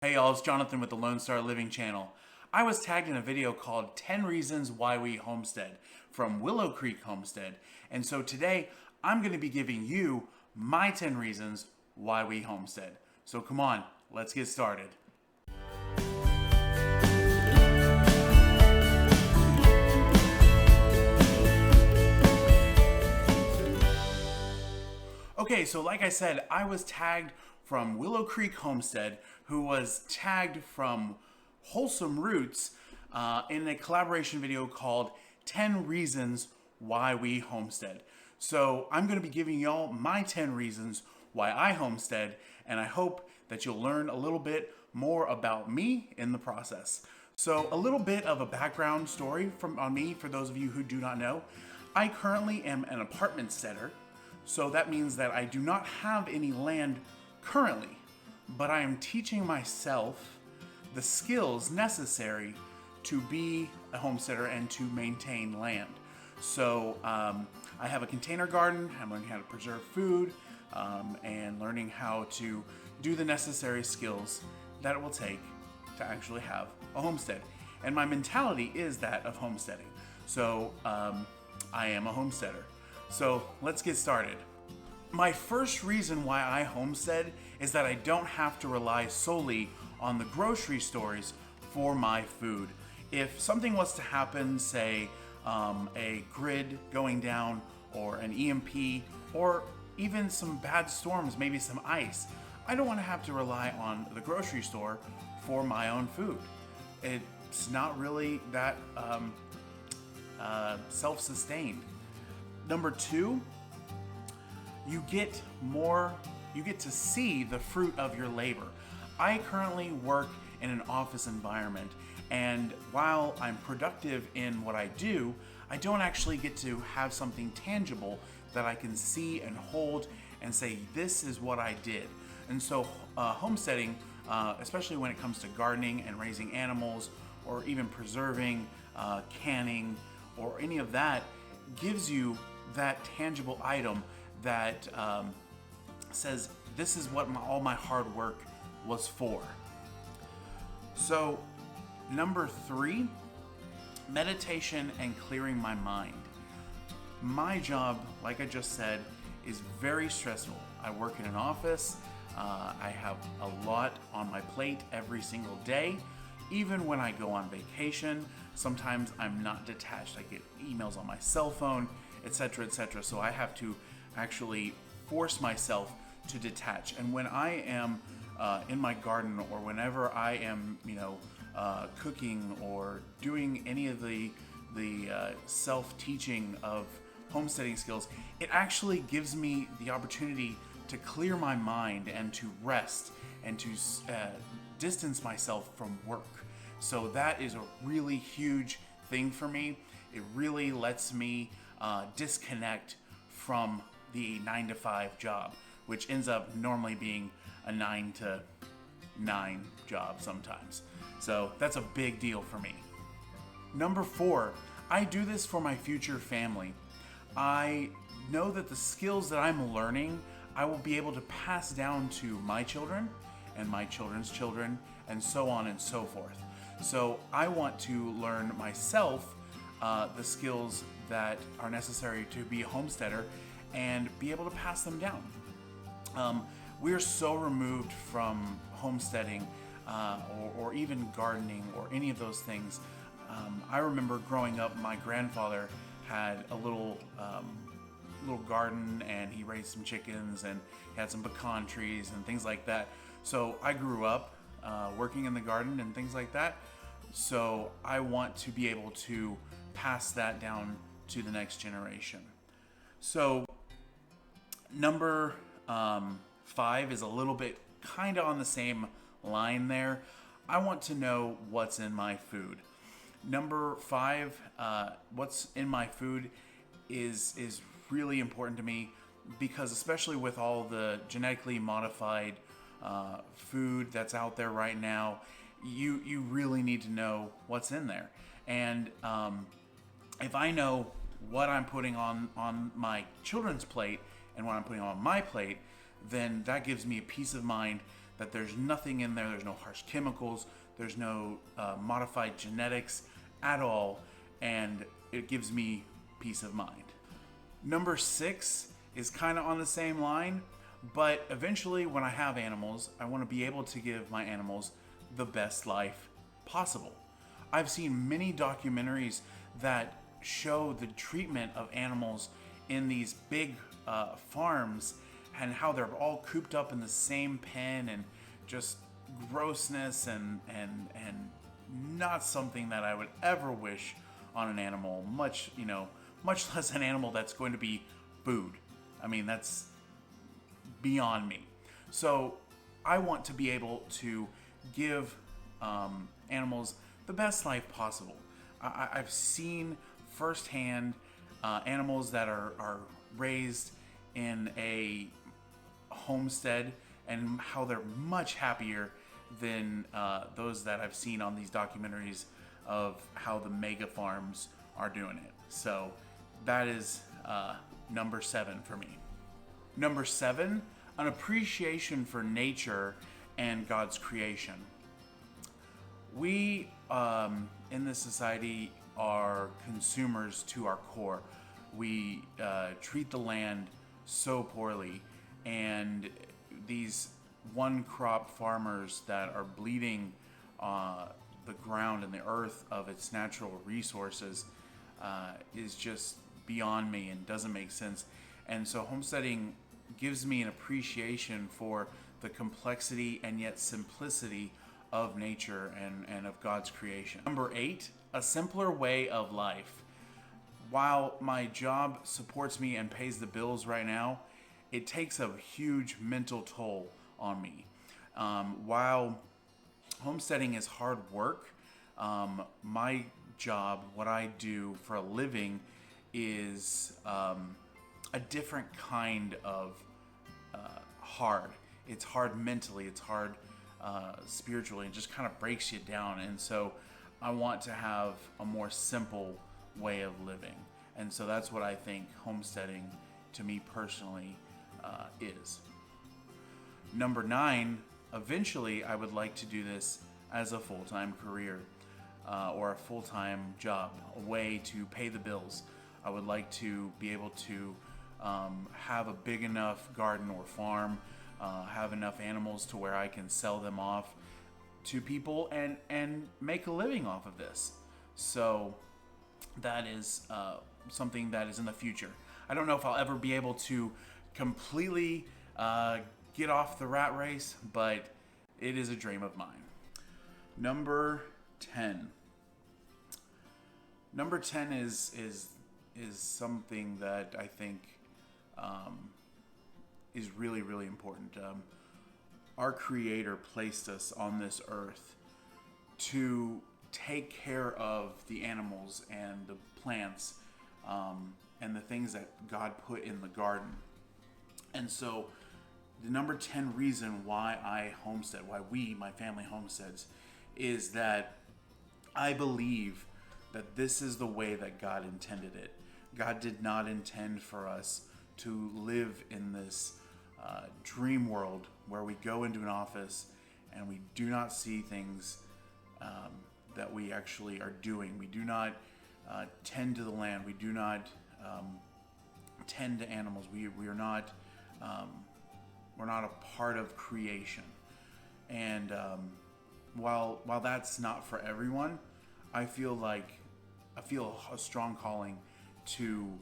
Hey y'all, it's Jonathan with the Lone Star Living channel. I was tagged in a video called 10 Reasons Why We Homestead from Willow Creek Homestead. And so today I'm going to be giving you my 10 reasons why we homestead. So come on, let's get started. Okay, so like I said, I was tagged from Willow Creek Homestead, who was tagged from Wholesome Roots in a collaboration video called 10 Reasons Why We Homestead. So I'm going to be giving y'all my 10 reasons why I homestead, and I hope that you'll learn a little bit more about me in the process. So a little bit of a background story on me for those of you who do not know. I currently am an apartment setter. So that means that I do not have any land currently, but I am teaching myself the skills necessary to be a homesteader and to maintain land. So I have a container garden. I'm learning how to preserve food and learning how to do the necessary skills that it will take to actually have a homestead. And my mentality is that of homesteading. So I am a homesteader. So let's get started. My first reason why I homestead is that I don't have to rely solely on the grocery stores for my food. If something was to happen, say a grid going down or an EMP or even some bad storms, maybe some ice, I don't want to have to rely on the grocery store for my own food. It's not really that self-sustained. Number two, you get to see the fruit of your labor. I currently work in an office environment, and while I'm productive in what I do, I don't actually get to have something tangible that I can see and hold and say, this is what I did. And so homesteading, especially when it comes to gardening and raising animals, or even preserving, canning, or any of that, gives you that tangible item that says, this is what all my hard work was for. So, number three, meditation and clearing my mind. My job, like I just said, is very stressful. I work in an office. I have a lot on my plate every single day. Even when I go on vacation, sometimes I'm not detached. I get emails on my cell phone, etc., etc. So I have to actually force myself to detach. And when I am in my garden, or whenever I am, cooking or doing any of the self-teaching of homesteading skills, it actually gives me the opportunity to clear my mind and to rest and to distance myself from work. So that is a really huge thing for me. It really lets me disconnect from the 9-to-5 job, which ends up normally being a 9-to-9 job sometimes. So that's a big deal for me. Number four, I do this for my future family. I know that the skills that I'm learning, I will be able to pass down to my children and my children's children, and so on and so forth. So I want to learn myself the skills that are necessary to be a homesteader and be able to pass them down. We're so removed from homesteading or even gardening or any of those things. I remember growing up, my grandfather had a little garden, and he raised some chickens and he had some pecan trees and things like that. So I grew up working in the garden and things like that. So I want to be able to pass that down to the next generation. So number 5 is a little bit kind of on the same line there. I want to know what's in my food. Number 5, what's in my food is really important to me, because especially with all the genetically modified food that's out there right now, you really need to know what's in there. And if I know what I'm putting on my children's plate and what I'm putting on my plate, then that gives me a peace of mind that there's nothing in there, there's no harsh chemicals, there's no modified genetics at all, and it gives me peace of mind. Number 6 is kind of on the same line, but eventually when I have animals, I want to be able to give my animals the best life possible. I've seen many documentaries that show the treatment of animals in these big farms and how they're all cooped up in the same pen, and just grossness and not something that I would ever wish on an animal, much less an animal that's going to be food. I mean, that's beyond me. So I want to be able to give animals the best life possible. I've seen firsthand animals that are raised in a homestead and how they're much happier than those that I've seen on these documentaries of how the mega farms are doing it. So that is number 7 for me. Number 7, an appreciation for nature and God's creation. We in this society are consumers to our core. We treat the land so poorly, and these one crop farmers that are bleeding the ground and the earth of its natural resources is just beyond me and doesn't make sense. And so homesteading gives me an appreciation for the complexity and yet simplicity of nature and of God's creation. Number 8, a simpler way of life. While my job supports me and pays the bills right now, it takes a huge mental toll on me. While homesteading is hard work, my job, what I do for a living, is a different kind of hard. It's hard mentally, it's hard spiritually, it just kind of breaks you down. And so I want to have a more simple way of living. And so that's what I think homesteading to me personally is. Number 9, eventually I would like to do this as a full-time career or a full-time job, a way to pay the bills. I would like to be able to have a big enough garden or farm, have enough animals to where I can sell them off to people and make a living off of this. So that is something that is in the future. I don't know if I'll ever be able to completely get off the rat race, but it is a dream of mine. Number 10. Number 10 is something that I think is really, really important. Our Creator placed us on this earth to take care of the animals and the plants and the things that God put in the garden. And so the number 10 reason why I homestead, why we, my family homesteads, is that I believe that this is the way that God intended it. God did not intend for us to live in this dream world where we go into an office and we do not see things that we actually are doing. We do not tend to the land. We do not tend to animals. We are not we're not a part of creation. And while that's not for everyone, I feel a strong calling to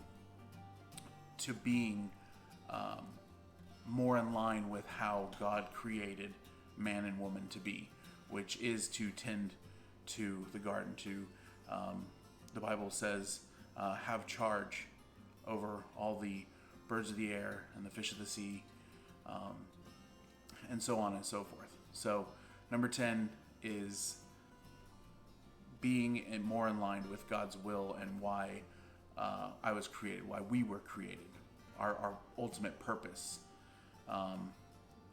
being more in line with how God created man and woman to be, which is to tend to the garden, to the Bible says have charge over all the birds of the air and the fish of the sea, and so on and so forth. So number 10 is being more in line with God's will and why I was created, why we were created, our ultimate purpose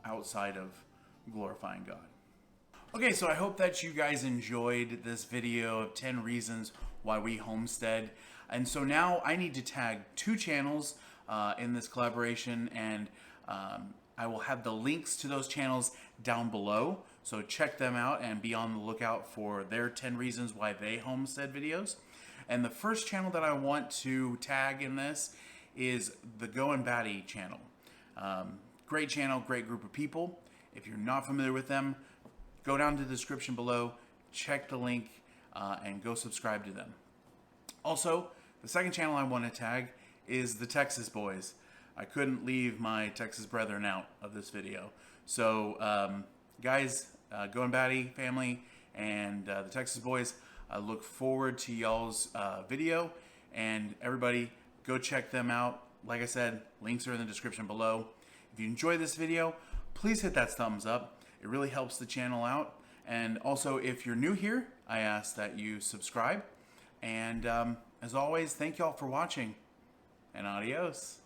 outside of glorifying God. Okay, so I hope that you guys enjoyed this video of 10 reasons why we homestead. And so now I need to tag 2 channels in this collaboration, and I will have the links to those channels down below. So check them out and be on the lookout for their 10 Reasons Why They Homestead videos. And the first channel that I want to tag in this is the Goin' Batty channel. Great channel, great group of people. If you're not familiar with them, go down to the description below, check the link, and go subscribe to them. Also, the second channel I want to tag is the Texas Boys. I couldn't leave my Texas brethren out of this video. So, guys, Goin' Batty family and the Texas Boys, I look forward to y'all's video, and everybody go check them out. Like I said, links are in the description below. If you enjoyed this video, please hit that thumbs up. It really helps the channel out. And also, if you're new here, I ask that you subscribe. And as always, thank y'all for watching, and adios.